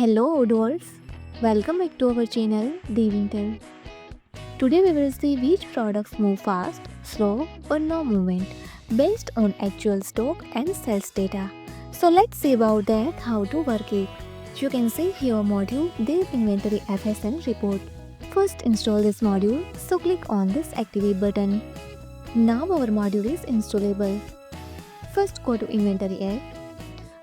Hello Odoors, welcome back to our channel Devintelle. Today we will see which products move fast, slow or no movement based on actual stock and sales data. So let's see about that, how to work it. You can see here module Dev Inventory FSN Report. First install this module, so click on this activate button. Now our module is installable. First go to Inventory app.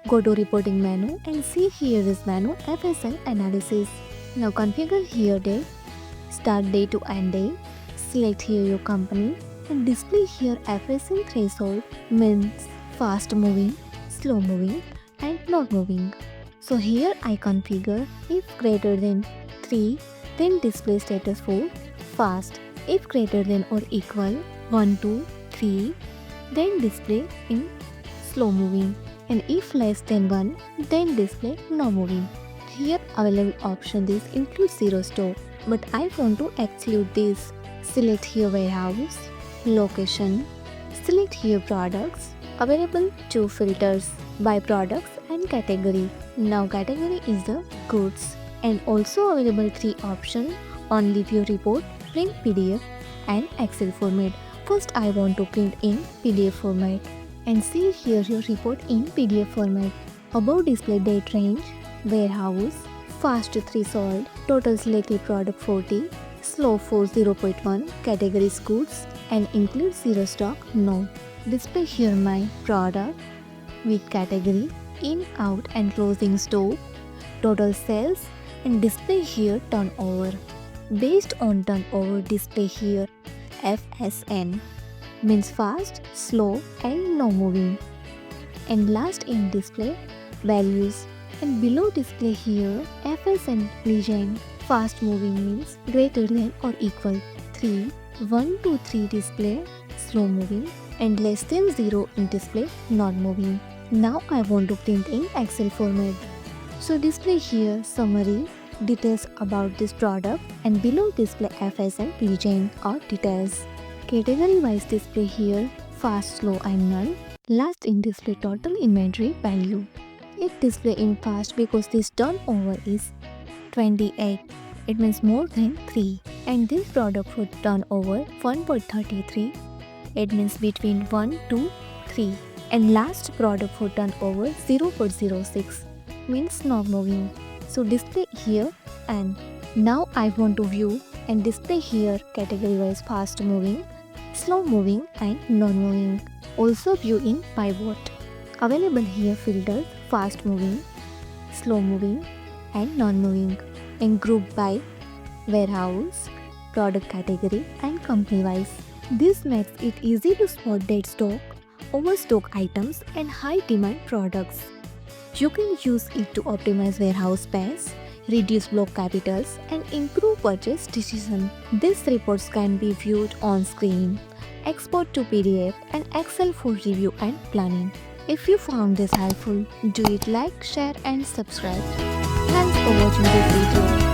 Go to reporting menu and see here this menu FSN Analysis. Now configure here date, start date to end date, select here your company and display here FSN threshold means fast moving, slow moving and not moving. So here I configure if greater than 3 then display status for fast, if greater than or equal 1 to 3 then display in slow moving. And if less than 1, then display no moving. Here available option is include zero stock, but I want to exclude this. Select here warehouse, location, select here products, available 2 filters by products and category. Now category is the goods and also available 3 options only view report, print PDF and Excel format. First I want to print in PDF format. And see here your report in PDF format. Above display date range, warehouse, fast threshold, total selected product 40, slow for 0.1, categories goods and include zero stock no. Display here my product with category, in, out and closing stock, total sales and display here turnover. Based on turnover display here FSN. Means fast, slow and no moving. And last in display values and below display here FSN legend. Fast moving means greater than or equal 3, 1 to 3 display slow moving and less than 0 in display not moving. Now I want to print in Excel format. So display here summary, details about this product and below display FSN legend or details. Category wise display here fast, slow and none. Last in display total inventory value. It display in fast because this turnover is 28. It means more than 3. And this product for turnover 1.33. It means between 1 to 3. And last product for turnover 0.06 means not moving. So display here and now I want to view and display here category wise fast moving, slow moving and non-moving. Also view in pivot. Available here filters fast moving, slow moving and non-moving and group by warehouse, product category and company wise. This makes it easy to spot dead stock, overstock items and high demand products. You can use it to optimize warehouse space, reduce block capitals and improve purchase decision. These reports can be viewed on screen, export to PDF and Excel for review and planning. If you found this helpful, do it like, share and subscribe. Thanks for watching this video.